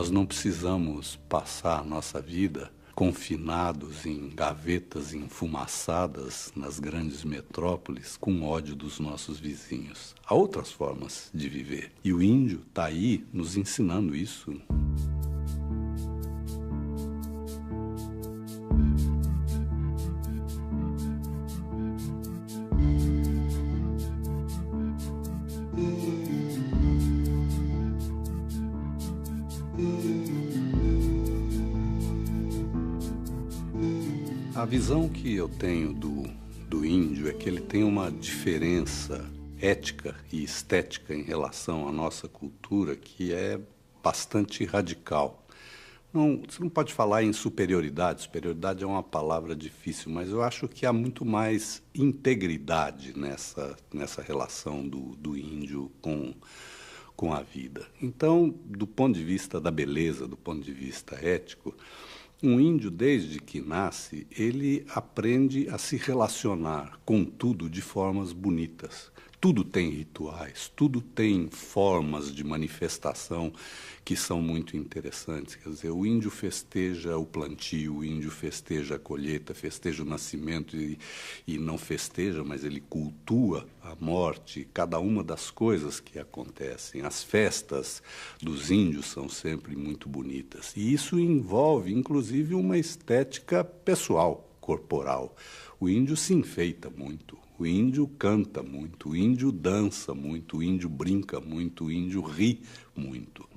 Nós não precisamos passar a nossa vida confinados em gavetas enfumaçadas nas grandes metrópoles com ódio dos nossos vizinhos. Há outras formas de viver. E o índio está aí nos ensinando isso. A visão que eu tenho do índio é que ele tem uma diferença ética e estética em relação à nossa cultura que é bastante radical. Você não pode falar em superioridade. Superioridade é uma palavra difícil, mas eu acho que há muito mais integridade nessa relação do índio com a vida. Então, do ponto de vista da beleza, do ponto de vista ético, um índio, desde que nasce, ele aprende a se relacionar com tudo de formas bonitas. Tudo tem rituais, tudo tem formas de manifestação que são muito interessantes. Quer dizer, o índio festeja o plantio, o índio festeja a colheita, festeja o nascimento e não festeja, mas ele cultua a morte, cada uma das coisas que acontecem. As festas dos índios são sempre muito bonitas. E isso envolve, inclusive, uma estética pessoal, corporal. O índio se enfeita muito. O índio canta muito, o índio dança muito, o índio brinca muito, o índio ri muito.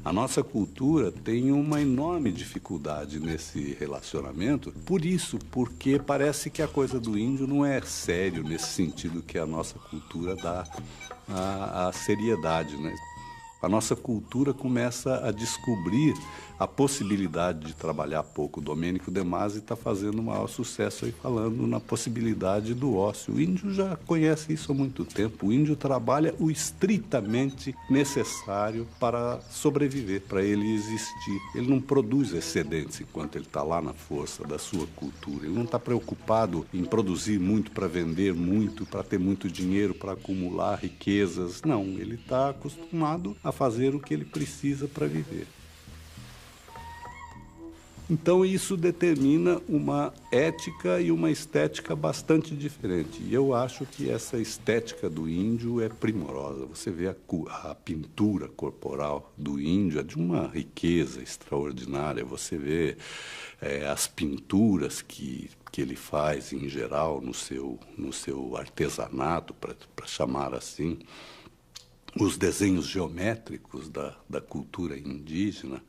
A nossa cultura tem uma enorme dificuldade nesse relacionamento, por isso, porque parece que a coisa do índio não é sério nesse sentido que a nossa cultura dá a seriedade, né? A nossa cultura começa a descobrir a possibilidade de trabalhar pouco. O Domênico De Masi está fazendo o maior sucesso aí falando na possibilidade do ócio. O índio já conhece isso há muito tempo. O índio trabalha o estritamente necessário para sobreviver, para ele existir. Ele não produz excedentes enquanto ele está lá na força da sua cultura. Ele não está preocupado em produzir muito para vender muito, para ter muito dinheiro, para acumular riquezas. Não, ele está acostumado a fazer o que ele precisa para viver. Então isso determina uma ética e uma estética bastante diferente. E eu acho que essa estética do índio é primorosa. Você vê a pintura corporal do índio é de uma riqueza extraordinária. Você vê as pinturas que ele faz em geral no seu artesanato, para chamar assim, os desenhos geométricos da cultura indígena.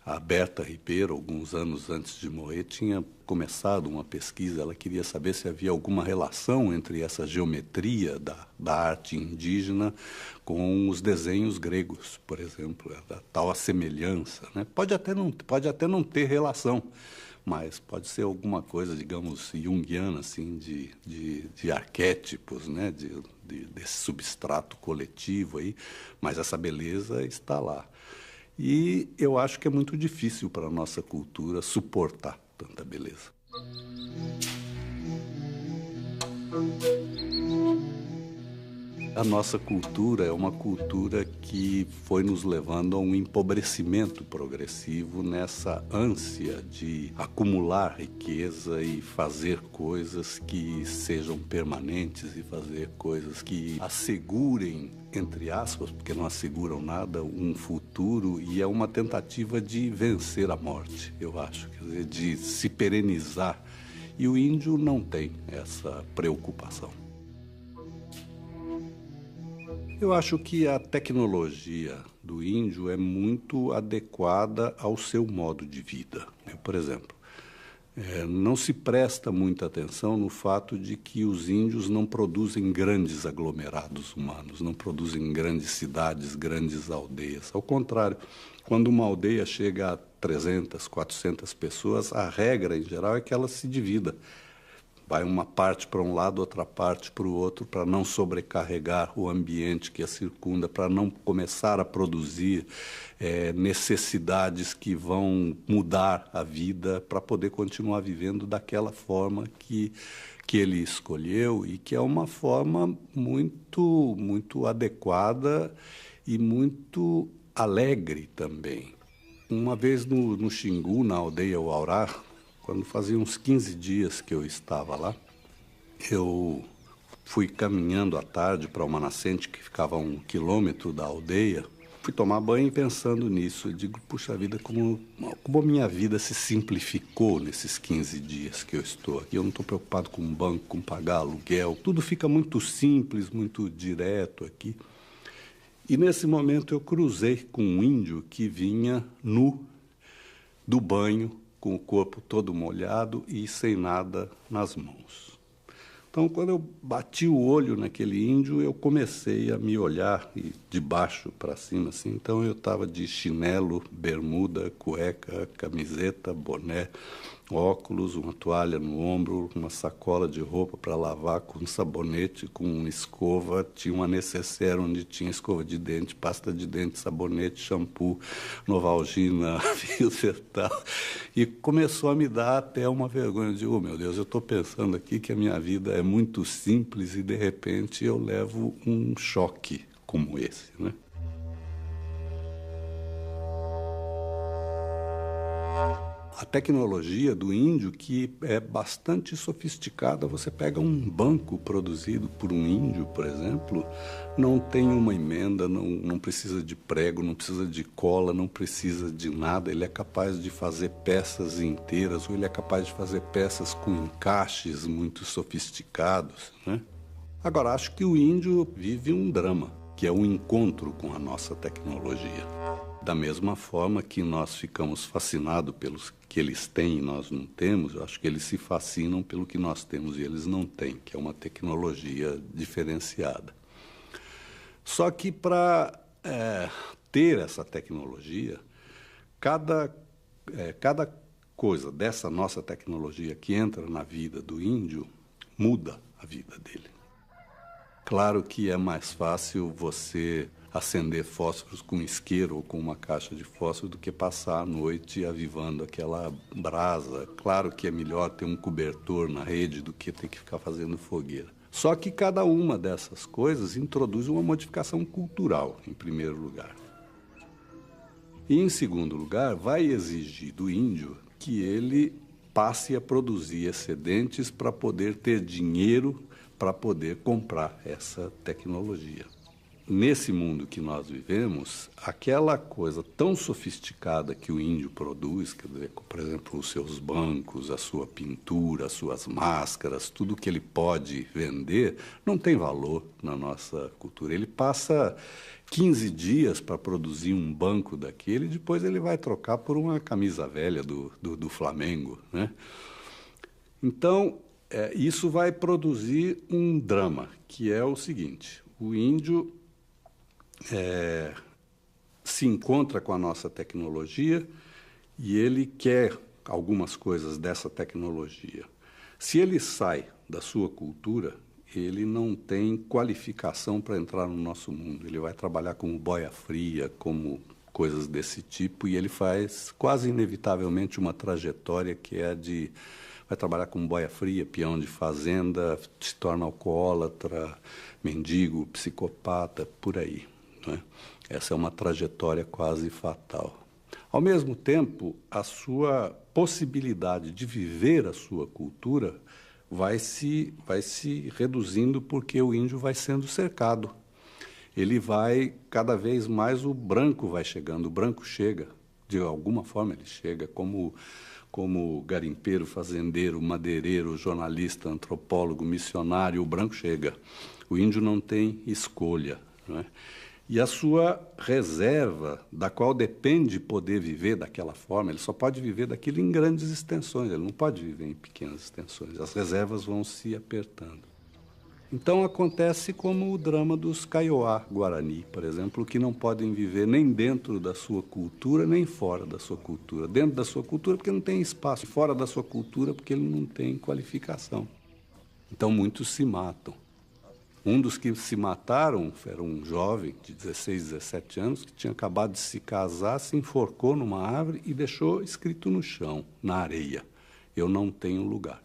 A Berta Ribeiro, alguns anos antes de morrer, tinha começado uma pesquisa. Ela queria saber se havia alguma relação entre essa geometria da arte indígena com os desenhos gregos, por exemplo, a tal semelhança, né? Pode até não ter relação, mas pode ser alguma coisa, digamos, junguiana, assim, de arquétipos, né? Desse substrato coletivo aí, mas essa beleza está lá. E eu acho que é muito difícil para a nossa cultura suportar tanta beleza. A nossa cultura é uma cultura que foi nos levando a um empobrecimento progressivo nessa ânsia de acumular riqueza e fazer coisas que sejam permanentes e fazer coisas que assegurem, entre aspas, porque não asseguram nada, um futuro, e é uma tentativa de vencer a morte, eu acho, quer dizer, de se perenizar. E o índio não tem essa preocupação. Eu acho que a tecnologia do índio é muito adequada ao seu modo de vida. Por exemplo, não se presta muita atenção no fato de que os índios não produzem grandes aglomerados humanos, não produzem grandes cidades, grandes aldeias. Ao contrário, quando uma aldeia chega a 300, 400 pessoas, a regra, em geral, é que ela se divida. Vai uma parte para um lado, outra parte para o outro, para não sobrecarregar o ambiente que a circunda, para não começar a produzir necessidades que vão mudar a vida para poder continuar vivendo daquela forma que ele escolheu e que é uma forma muito, muito adequada e muito alegre também. Uma vez no Xingu, na aldeia Uaurá, quando fazia uns 15 dias que eu estava lá, eu fui caminhando à tarde para uma nascente que ficava a 1 quilômetro da aldeia. Fui tomar banho e pensando nisso, eu digo, puxa vida, como a minha vida se simplificou nesses 15 dias que eu estou aqui. Eu não estou preocupado com banco, com pagar aluguel, tudo fica muito simples, muito direto aqui. E nesse momento eu cruzei com um índio que vinha nu do banho, com o corpo todo molhado e sem nada nas mãos. Então, quando eu bati o olho naquele índio, eu comecei a me olhar de baixo para cima, assim. Então, eu estava de chinelo, bermuda, cueca, camiseta, boné, óculos, uma toalha no ombro, uma sacola de roupa para lavar com sabonete, com escova, tinha uma necessaire onde tinha escova de dente, pasta de dente, sabonete, shampoo, Novalgina, filtro e tal. E começou a me dar até uma vergonha de, oh meu Deus, eu estou pensando aqui que a minha vida é muito simples e de repente eu levo um choque como esse, né? A tecnologia do índio, que é bastante sofisticada, você pega um banco produzido por um índio, por exemplo, não tem uma emenda, não precisa de prego, não precisa de cola, não precisa de nada. Ele é capaz de fazer peças inteiras, ou ele é capaz de fazer peças com encaixes muito sofisticados, né? Agora, acho que o índio vive um drama, que é o encontro com a nossa tecnologia. Da mesma forma que nós ficamos fascinados pelos que eles têm e nós não temos, eu acho que eles se fascinam pelo que nós temos e eles não têm, que é uma tecnologia diferenciada. Só que para ter essa tecnologia, cada coisa dessa nossa tecnologia que entra na vida do índio muda a vida dele. Claro que é mais fácil você acender fósforos com isqueiro ou com uma caixa de fósforo do que passar a noite avivando aquela brasa. Claro que é melhor ter um cobertor na rede do que ter que ficar fazendo fogueira. Só que cada uma dessas coisas introduz uma modificação cultural, em primeiro lugar. E, em segundo lugar, vai exigir do índio que ele passe a produzir excedentes para poder ter dinheiro para poder comprar essa tecnologia. Nesse mundo que nós vivemos, aquela coisa tão sofisticada que o índio produz, quer dizer, por exemplo, os seus bancos, a sua pintura, as suas máscaras, tudo que ele pode vender, não tem valor na nossa cultura. Ele passa 15 dias para produzir um banco daquele e depois ele vai trocar por uma camisa velha do Flamengo, né? Então, isso vai produzir um drama, que é o seguinte: o índio se encontra com a nossa tecnologia e ele quer algumas coisas dessa tecnologia. Se ele sai da sua cultura, ele não tem qualificação para entrar no nosso mundo. Ele vai trabalhar como boia fria, como coisas desse tipo, e ele faz quase inevitavelmente uma trajetória que é de... vai trabalhar como boia fria, peão de fazenda, se torna alcoólatra, mendigo, psicopata, por aí, né? Essa é uma trajetória quase fatal. Ao mesmo tempo, a sua possibilidade de viver a sua cultura vai se reduzindo porque o índio vai sendo cercado. Ele vai, cada vez mais o branco vai chegando, o branco chega, de alguma forma ele chega, como garimpeiro, fazendeiro, madeireiro, jornalista, antropólogo, missionário, o branco chega. O índio não tem escolha, não é? E a sua reserva, da qual depende poder viver daquela forma, ele só pode viver daquilo em grandes extensões, ele não pode viver em pequenas extensões. As reservas vão se apertando. Então acontece como o drama dos Kaiowá Guarani, por exemplo, que não podem viver nem dentro da sua cultura, nem fora da sua cultura. Dentro da sua cultura porque não tem espaço, fora da sua cultura porque ele não tem qualificação. Então muitos se matam. Um dos que se mataram era um jovem de 16, 17 anos que tinha acabado de se casar, se enforcou numa árvore e deixou escrito no chão, na areia: eu não tenho lugar.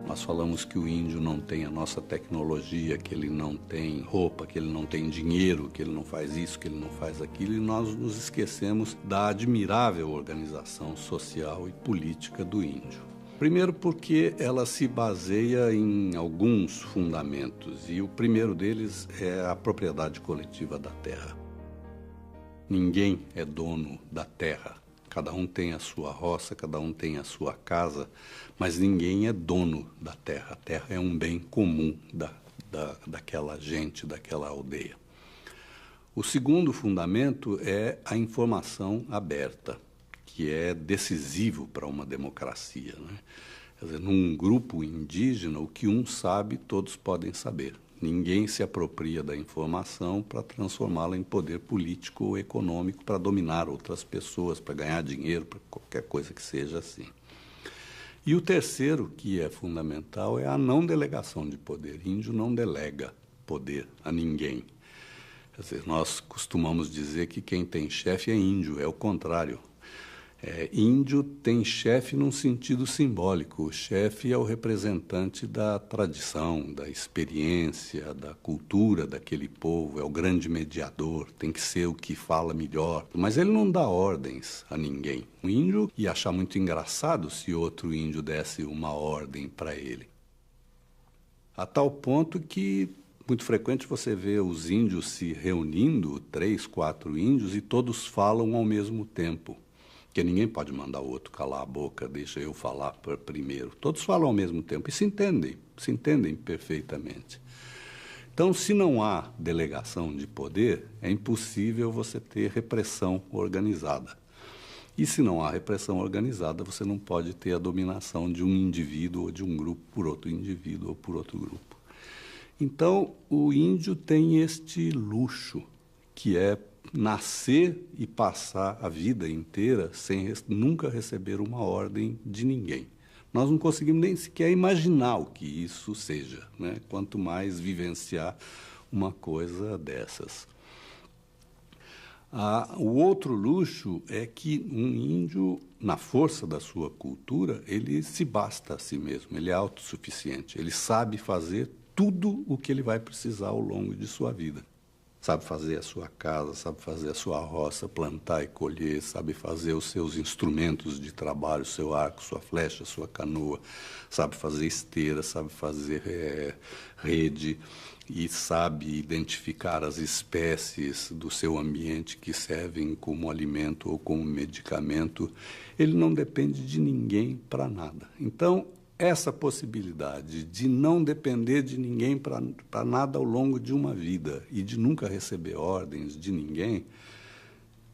Nós nós falamos que o índio não tem a nossa tecnologia, que ele não tem roupa, que ele não tem dinheiro, que ele não faz isso, que ele não faz aquilo, e nós nos esquecemos da admirável organização social e política do índio. Primeiro porque ela se baseia em alguns fundamentos, e o primeiro deles é a propriedade coletiva da terra. Ninguém é dono da terra. Cada um tem a sua roça, cada um tem a sua casa, mas ninguém é dono da terra. A terra é um bem comum daquela gente, daquela aldeia. O segundo fundamento é a informação aberta, que é decisivo para uma democracia, né? Quer dizer, num grupo indígena, o que um sabe, todos podem saber. Ninguém se apropria da informação para transformá-la em poder político ou econômico, para dominar outras pessoas, para ganhar dinheiro, para qualquer coisa que seja assim. E o terceiro, que é fundamental, é a não delegação de poder. Índio não delega poder a ninguém. Quer dizer, nós costumamos dizer que quem tem chefe é índio, é o contrário. Índio tem chefe num sentido simbólico. O chefe é o representante da tradição, da experiência, da cultura daquele povo, é o grande mediador, tem que ser o que fala melhor. Mas ele não dá ordens a ninguém. O índio ia achar muito engraçado se outro índio desse uma ordem para ele. A tal ponto que muito frequente você vê os índios se reunindo, 3, 4 índios, e todos falam ao mesmo tempo. Porque ninguém pode mandar o outro calar a boca, deixa eu falar primeiro. Todos falam ao mesmo tempo e se entendem perfeitamente. Então, se não há delegação de poder, é impossível você ter repressão organizada. E se não há repressão organizada, você não pode ter a dominação de um indivíduo ou de um grupo por outro indivíduo ou por outro grupo. Então, o índio tem este luxo, que é nascer e passar a vida inteira sem nunca receber uma ordem de ninguém. Nós não conseguimos nem sequer imaginar o que isso seja, né? Quanto mais vivenciar uma coisa dessas. O outro luxo é que um índio, na força da sua cultura, ele se basta a si mesmo, ele é autossuficiente, ele sabe fazer tudo o que ele vai precisar ao longo de sua vida. Sabe fazer a sua casa, sabe fazer a sua roça, plantar e colher, sabe fazer os seus instrumentos de trabalho, seu arco, sua flecha, sua canoa, sabe fazer esteira, sabe fazer rede e sabe identificar as espécies do seu ambiente que servem como alimento ou como medicamento. Ele não depende de ninguém para nada. Então, essa possibilidade de não depender de ninguém para nada ao longo de uma vida e de nunca receber ordens de ninguém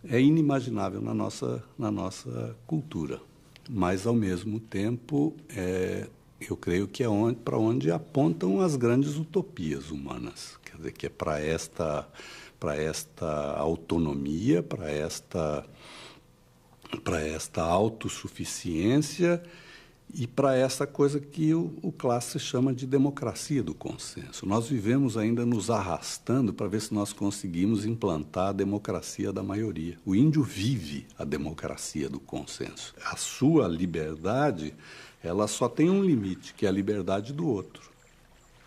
é inimaginável na nossa cultura. Mas, ao mesmo tempo, eu creio que é para onde apontam as grandes utopias humanas. Quer dizer, que é para esta autonomia, para esta autossuficiência e para essa coisa que o Classe chama de democracia do consenso. Nós vivemos ainda nos arrastando para ver se nós conseguimos implantar a democracia da maioria. O índio vive a democracia do consenso. A sua liberdade, ela só tem um limite, que é a liberdade do outro.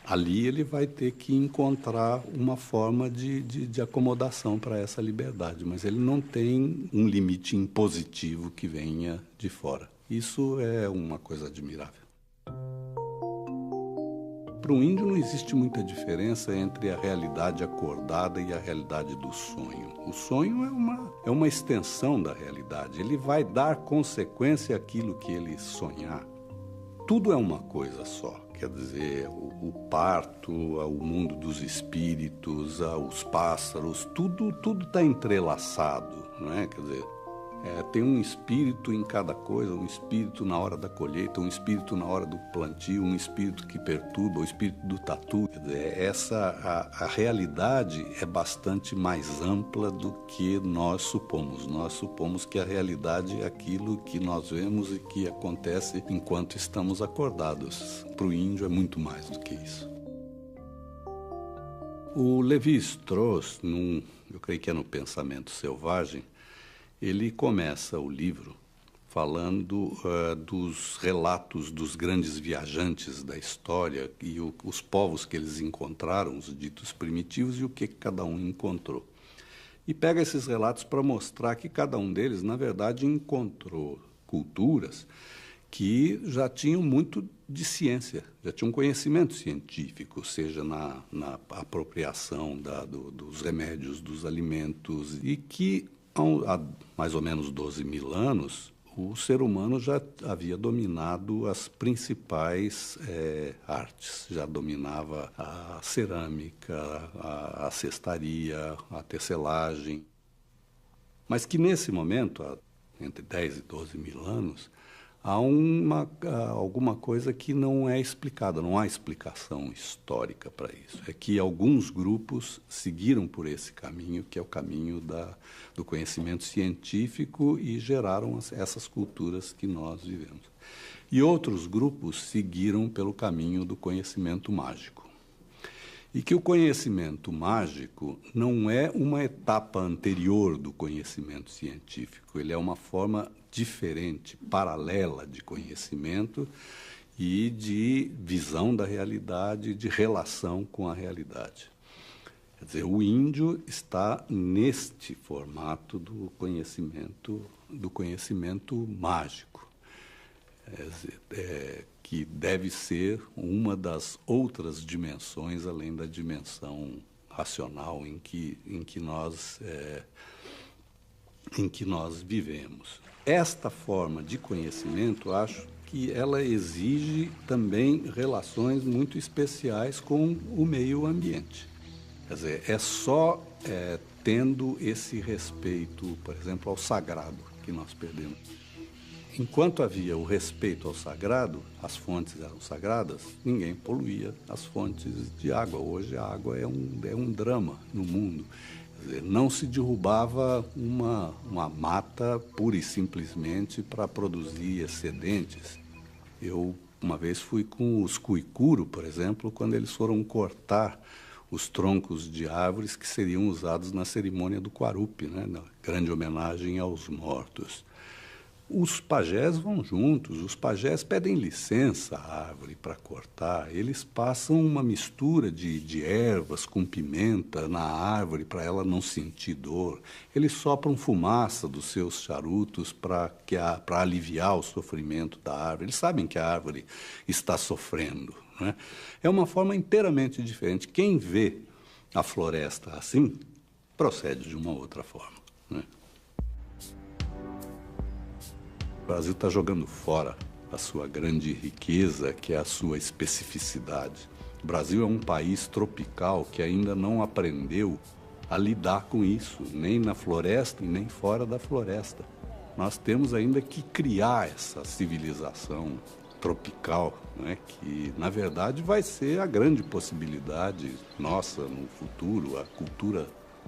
Ali ele vai ter que encontrar uma forma de acomodação para essa liberdade, mas ele não tem um limite impositivo que venha de fora. Isso é uma coisa admirável. Para o índio não existe muita diferença entre a realidade acordada e a realidade do sonho. O sonho é uma extensão da realidade. Ele vai dar consequência àquilo que ele sonhar. Tudo é uma coisa só. Quer dizer, o parto, o mundo dos espíritos, os pássaros, tudo está entrelaçado, não é? Quer dizer, tem um espírito em cada coisa, um espírito na hora da colheita, um espírito na hora do plantio, um espírito que perturba, o espírito do tatu. Quer dizer, a realidade é bastante mais ampla do que nós supomos. Nós supomos que a realidade é aquilo que nós vemos e que acontece enquanto estamos acordados. Para o índio é muito mais do que isso. O Lévi-Strauss, eu creio que é no Pensamento Selvagem, ele começa o livro falando dos relatos dos grandes viajantes da história e os povos que eles encontraram, os ditos primitivos, e o que cada um encontrou. E pega esses relatos para mostrar que cada um deles, na verdade, encontrou culturas que já tinham muito de ciência, já tinham conhecimento científico, seja na apropriação dos remédios, dos alimentos, e que há mais ou menos 12 mil anos o ser humano já havia dominado as principais artes, já dominava a cerâmica, a cestaria, a tecelagem, mas que nesse momento, entre 10 e 12 mil anos, há alguma coisa que não é explicada, não há explicação histórica para isso. É que alguns grupos seguiram por esse caminho, que é o caminho do conhecimento científico, e geraram essas culturas que nós vivemos. E outros grupos seguiram pelo caminho do conhecimento mágico. E que o conhecimento mágico não é uma etapa anterior do conhecimento científico, ele é uma forma diferente, paralela de conhecimento e de visão da realidade, de relação com a realidade. Quer dizer, o índio está neste formato do conhecimento mágico, que deve ser uma das outras dimensões, além da dimensão racional em que nós vivemos. Esta forma de conhecimento, acho que ela exige também relações muito especiais com o meio ambiente. Quer dizer, é só tendo esse respeito, por exemplo, ao sagrado, que nós perdemos. Enquanto havia o respeito ao sagrado, as fontes eram sagradas, ninguém poluía as fontes de água. Hoje a água é um drama no mundo. Quer dizer, não se derrubava uma mata pura e simplesmente para produzir excedentes. Eu, uma vez, fui com os Cuicuro, por exemplo, quando eles foram cortar os troncos de árvores que seriam usados na cerimônia do Quarupi, né, na grande homenagem aos mortos. Os pajés vão juntos, os pajés pedem licença à árvore para cortar, eles passam uma mistura de ervas com pimenta na árvore para ela não sentir dor, eles sopram fumaça dos seus charutos para aliviar o sofrimento da árvore, eles sabem que a árvore está sofrendo, né? É uma forma inteiramente diferente. Quem vê a floresta assim, procede de uma outra forma, né? O Brasil está jogando fora a sua grande riqueza, que é a sua especificidade. O Brasil é um país tropical que ainda não aprendeu a lidar com isso, nem na floresta e nem fora da floresta. Nós temos ainda que criar essa civilização tropical, né, que, na verdade, vai ser a grande possibilidade nossa no futuro, a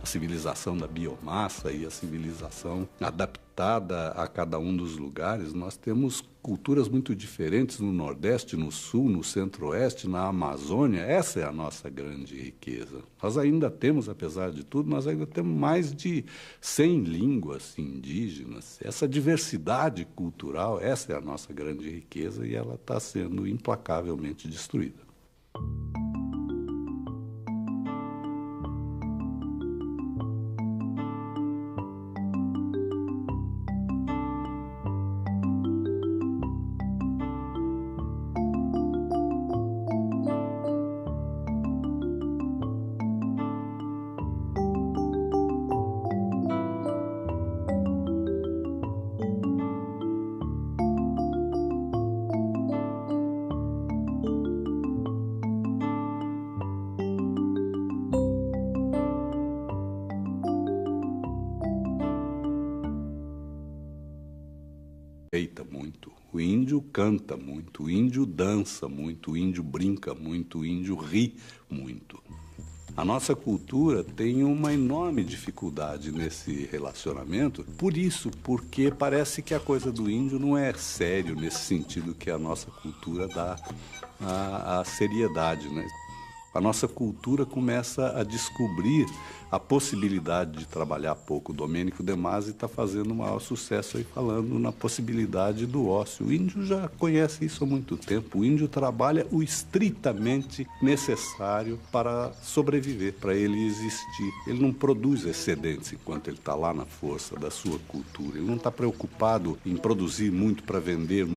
civilização da biomassa e a civilização adaptada a cada um dos lugares. Nós temos culturas muito diferentes no Nordeste, no Sul, no Centro-Oeste, na Amazônia. Essa é a nossa grande riqueza. Nós ainda temos, apesar de tudo, nós ainda temos mais de 100 línguas indígenas. Essa diversidade cultural, essa é a nossa grande riqueza e ela está sendo implacavelmente destruída. Muito. O índio canta muito, o índio dança muito, o índio brinca muito, o índio ri muito. A nossa cultura tem uma enorme dificuldade nesse relacionamento, por isso, porque parece que a coisa do índio não é sério nesse sentido que a nossa cultura dá a seriedade, né? A nossa cultura começa a descobrir a possibilidade de trabalhar pouco. O Domênico De Masi está fazendo o maior sucesso aí falando na possibilidade do ócio. O índio já conhece isso há muito tempo. O índio trabalha o estritamente necessário para sobreviver, para ele existir. Ele não produz excedentes enquanto ele está lá na força da sua cultura. Ele não está preocupado em produzir muito para vender.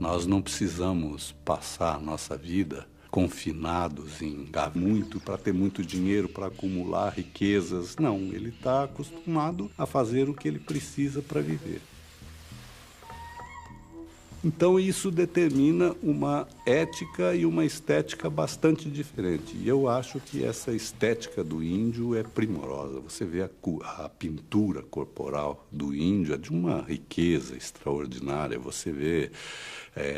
Nós não precisamos passar a nossa vida confinados em ganhar muito para ter muito dinheiro, para acumular riquezas. Não, ele está acostumado a fazer o que ele precisa para viver. Então isso determina uma ética e uma estética bastante diferente. E eu acho que essa estética do índio é primorosa. Você vê a pintura corporal do índio é de uma riqueza extraordinária. Você vê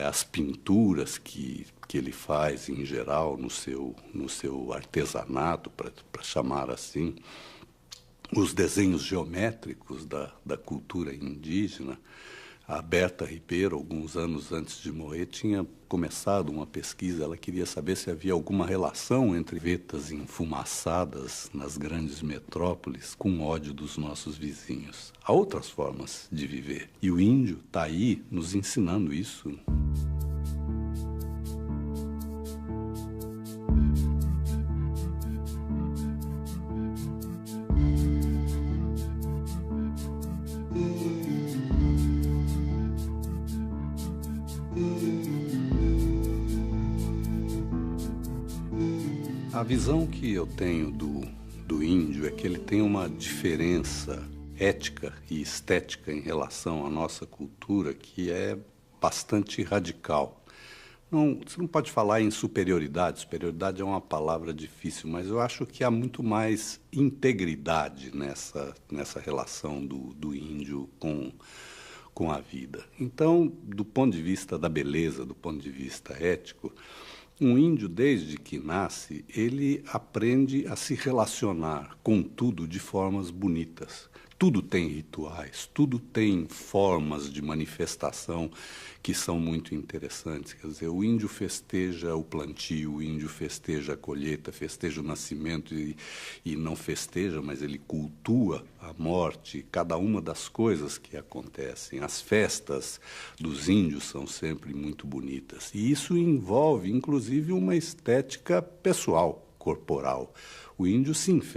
as pinturas que ele faz em geral no seu artesanato, para chamar assim, os desenhos geométricos da cultura indígena. A Berta Ribeiro, alguns anos antes de morrer, tinha começado uma pesquisa. Ela queria saber se havia alguma relação entre vetas enfumaçadas nas grandes metrópoles com o ódio dos nossos vizinhos. Há outras formas de viver. E o índio está aí nos ensinando isso. A visão que eu tenho do índio é que ele tem uma diferença ética e estética em relação à nossa cultura que é bastante radical. Você não pode falar em superioridade. Superioridade é uma palavra difícil, mas eu acho que há muito mais integridade nessa relação do índio com a vida. Então, do ponto de vista da beleza, do ponto de vista ético, um índio, desde que nasce, ele aprende a se relacionar com tudo de formas bonitas. Tudo tem rituais, tudo tem formas de manifestação que são muito interessantes. Quer dizer, o índio festeja o plantio, o índio festeja a colheita, festeja o nascimento e não festeja, mas ele cultua a morte, cada uma das coisas que acontecem. As festas dos índios são sempre muito bonitas. E isso envolve, inclusive, uma estética pessoal, corporal. O índio se